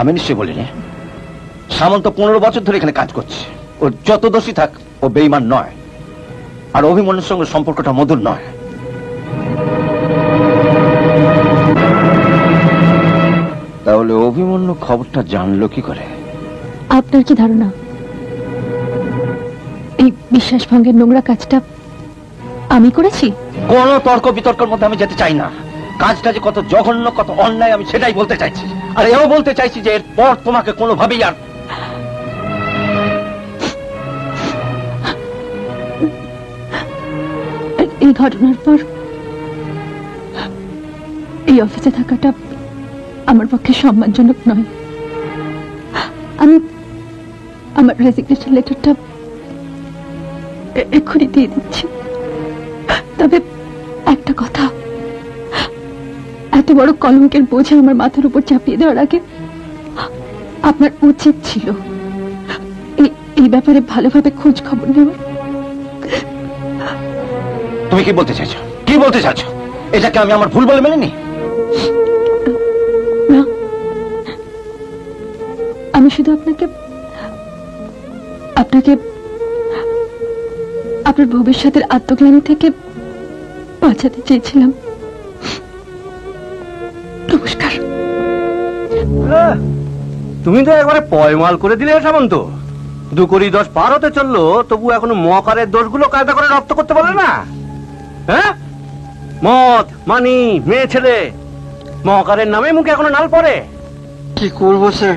আমি নিশ্চয়ই বলিনি। সামন্ত 15 বছর ধরে এখানে কাজ করছে। ওর যত দোষী থাক, ও বেঈমান নয়, আর অভিমন্যুর সঙ্গে সম্পর্কটা মধুর নয়। তাহলে অভিমন্যু খবরটা জানলো কি করে? আপনার কি ধারণা এই বিশ্বাস ভঙ্গের নোংরা কাজটা আমি করেছি? কোন তর্ক বিতর্কের মধ্যে আমি যেতে চাই না। কাজটা যে কত জঘন্য, কত অন্যায়, আমি সেটাই বলতে চাইছি। আর এও বলতে চাইছি যে এরপর তোমাকে কোনোভাবেই আর এই ঘটনার পর এই অফিসে থাকাটা আমার পক্ষে সম্মানজনক নয়। আমি আমার রেজিগনেশন লেটারটা এক্ষুনি দিয়ে দিচ্ছি। তবে একটা কথা, এত বড় কলঙ্কের বোঝা আমার মাথার উপর চাপিয়ে দেওয়ার আগে আপনার উচিত ছিল এই ব্যাপারে ভালোভাবে খোঁজ খবর নেওয়ার। তুমি কি বলতে চাইছো? কি বলতে চাইছো? এটাকে আমি আমার ভুল বলে মেনে নি? না, আমি শুধু আপনাকে আপনার ভবিষ্যতের আত্মগ্লানি থেকে বাঁচাতে চেয়েছিলাম। নমস্কার। তুমি তো একবারে পয়মাল করে দিলে সামন্ত। 2 কোটি 10 পার হতে চললো, তবু এখনো মকারের দোষগুলো কায়দা করে রপ্ত করতে পারলে না। হ্যাঁ, মদ, মানি, মেয়ে ছেলে, মকারের নামে মুখে এখনো নাল পড়ে। কি করবো স্যার,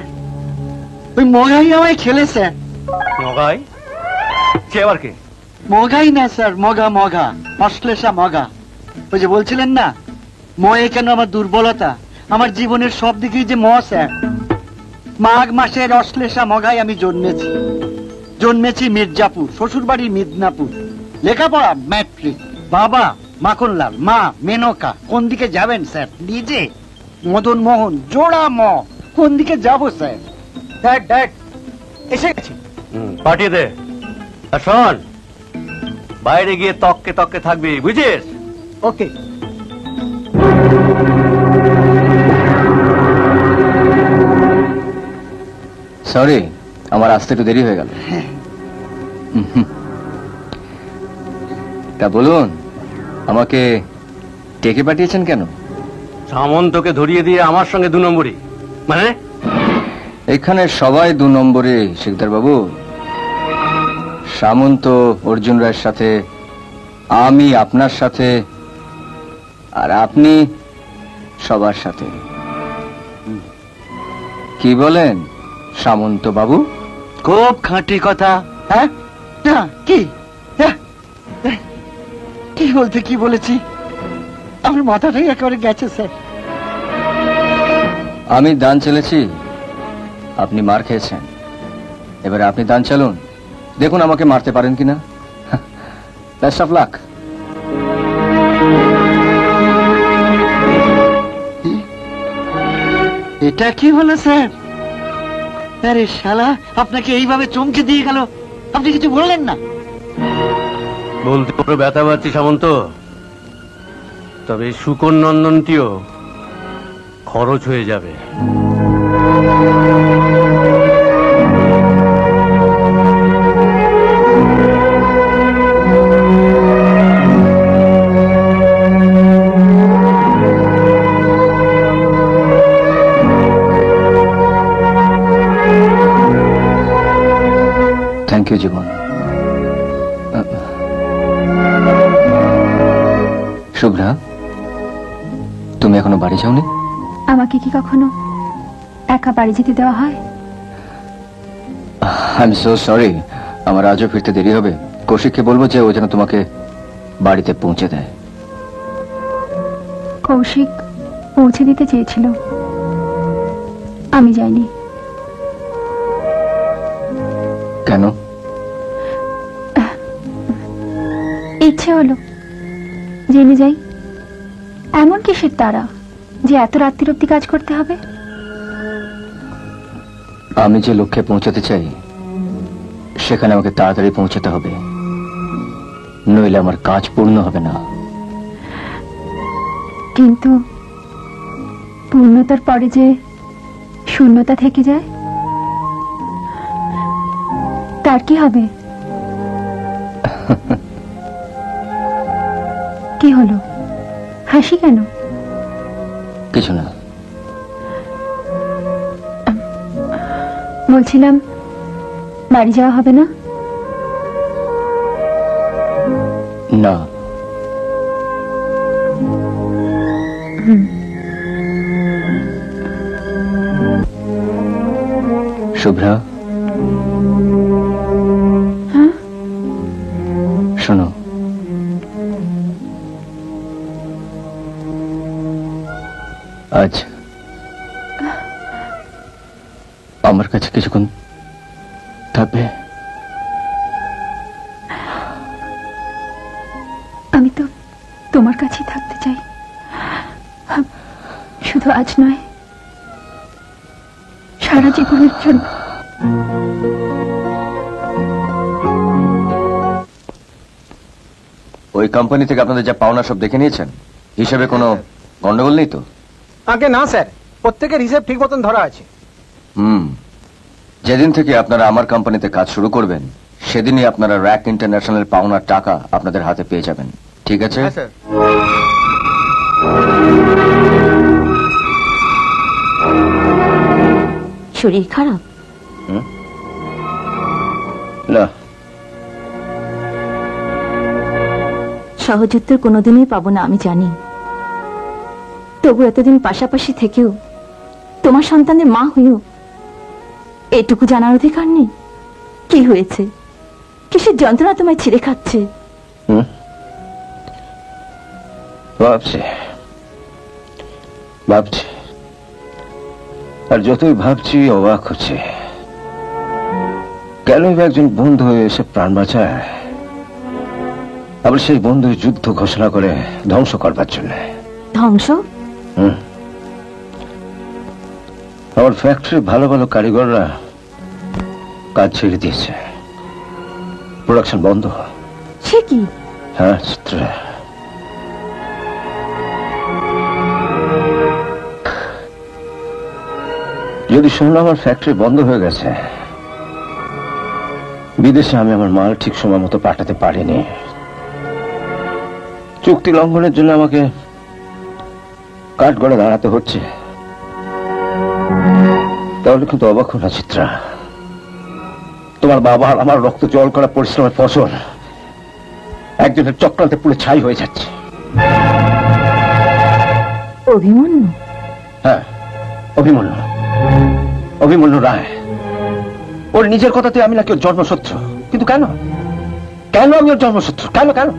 ওই মগাই আমায় খেলেছে। মগাই? সে আবার কে? মগাই না স্যার, মগা মগা, অশ্লেষা মগা। ওই যে বলছিলেন না, ময়ে কেন আমার দুর্বলতা, আমার জীবনের সব দিকেই যে ম স্যার। মাঘ মাসের অশ্লেষা মগাই আমি জন্মেছি মির্জাপুর, শ্বশুর বাড়ি মিদনাপুর। লেখাপড়া ম্যাট্রিক। বাবা মাখনলাল, মা মেনকা। কোন দিকে যাবেন স্যার? নিজে মদন মোহন, জোড়া ম। কোন দিকে যাব স্যার? ড্যাড এসে গেছে। পাঠিয়ে দে। আর শোন, বাইরে গিয়ে তককে তককে থাকবি, বুঝিস? ওকে। সরি, আমার আসতে একটু দেরি হয়ে গেল। তা বলুন, আমাকে ডেকে পাঠিয়েছেন কেন? সামন্তকে ধরিয়ে দিয়ে আমার সঙ্গে 2 নম্বরই মানে? এখানে সবাই 2 নম্বরে শিকদার বাবু। সামন্ত অর্জুন রায়ের সাথে, আমি আপনার সাথে, আর আপনি সবার সাথে। কি বলেন সামন্ত বাবু? খুব খাঁটি কথা। হ্যাঁ, না কি কি বলতে কি বলেছি, আমার মাথাটাই একেবারে গেছে স্যার। আমি দান চেলেছি, আপনি মার খেয়েছেন। এবারে আপনি দান চালুন, দেখুন আমাকে মারতে পারেন কিনা। Best of luck. এটা কি হলো স্যার? আরে শালা, আপনাকে এইভাবে চমকে দিয়ে গেল, আপনি কিছু বললেন না? বলতে বড় ব্যথা পাচ্ছি সামন্ত, তবে শুকর নন্দনটিও খরচ হয়ে যাবে। থ্যাংক ইউ জীবন। শুভ্রা, তুমি এখনো বাড়ি যাওনি? আমাকে কি কখনো একা বাড়ি যেতে দেওয়া হয়? আই এম সো সরি, আমার আজও ফিরতে দেরি হবে। কৌশিককে বলবো যে ও যেন তোমাকে বাড়িতে পৌঁছে দেয়। কৌশিক পৌঁছে দিতে চেয়েছিল, আমি যাইনি। কেন? ইচ্ছে হলো জেনে যাই। এমন কিসের তারা যে এত রাত্রির অব্দি কাজ করতে হবে? আমি যে লক্ষ্যে পৌঁছাতে চাই সেখানে আমাকে তাড়াতাড়ি পৌঁছাতে হবে, নইলে আমার কাজ পূর্ণ হবে না। কিন্তু পূর্ণতার পরে যে শূন্যতা থেকে যায়, তার কি হবে? কি হলো, হাসি কেন? কিছু না। বলছিলাম বাড়ি যাওয়া হবে না? না। শুভ্রা, হ্যাঁ? শোনো, আজ আমার কাছে কিছুক্ষণ থাকবে? আমি তো তোমার কাছেই থাকতে চাই, শুধু আজ নয়, সারা জীবনের জন্য। ওই কোম্পানি থেকে আপনাদের যা পাওনা সব দেখে নিয়েছেন? হিসেবে কোনো গন্ডগোল নেই তো? আগে না স্যার, প্রত্যেকের হিসেব ঠিক মতন ধরা আছে। যেদিন থেকে আপনারা আমার কোম্পানিতে কাজ শুরু করবেন সেদিনই আপনারা র্যাক ইন্টারন্যাশনাল পাওনার টাকা আপনাদের হাতে পেয়ে যাবেন, ঠিক আছে? হ্যাঁ স্যার। শরীর খারাপ? না। সহজ উত্তর কোনোদিনই পাবো না আমি জানি, তবু এতদিন পাশাপাশি থেকেও তোমার সন্তানের মা হয়েও এটুকু জানার অধিকার নেই কি হয়েছে, কিসের যন্ত্রণা তোমায় ছিঁড়ে খাচ্ছে? ভাবছি ভাবছি আর যতই ভাবছি অবাক হচ্ছে, কেন একজন বন্ধু হয়ে এসে প্রাণ বাঁচায়, আবার সেই বন্ধু যুদ্ধ ঘোষণা করে ধ্বংস করবার জন্য। ধ্বংস? আমার ফ্যাক্টরি ভালো ভালো কারিগররা কাজ ছেড়ে দিয়েছে, প্রোডাকশন বন্ধ। সে কি? হ্যাঁ চিত্রা, যদি শোনো আমার ফ্যাক্টরি বন্ধ হয়ে গেছে, বিদেশে আমি আমার মাল ঠিক সময় মতো পাঠাতে পারিনি, চুক্তি লঙ্ঘনের জন্য আমাকে কাঠগড়ে দাঁড়াতে হচ্ছে, তাহলে কিন্তু অবাক হো না চিত্রা, তোমার বাবা আর আমার রক্ত জল করা পরিশ্রমের ফসল একজনের চক্রান্তে পুরো ছাই হয়ে যাচ্ছে। অভিমন্যু? হ্যাঁ, অভিমন্যু, অভিমন্যু রায়। ওর নিজের কথাতে আমি নাকি ওর জন্মশত্রু, কিন্তু কেন? কেন আমি ওর জন্মশত্রু? কেন কেন?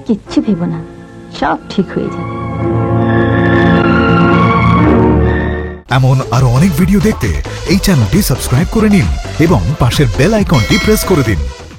কিচ্ছু ভেবো না, সব ঠিক হয়ে যাবে। এমন আরো অনেক ভিডিও দেখতে এই চ্যানেলটি সাবস্ক্রাইব করে নিন এবং পাশের বেল আইকনটি প্রেস করে দিন।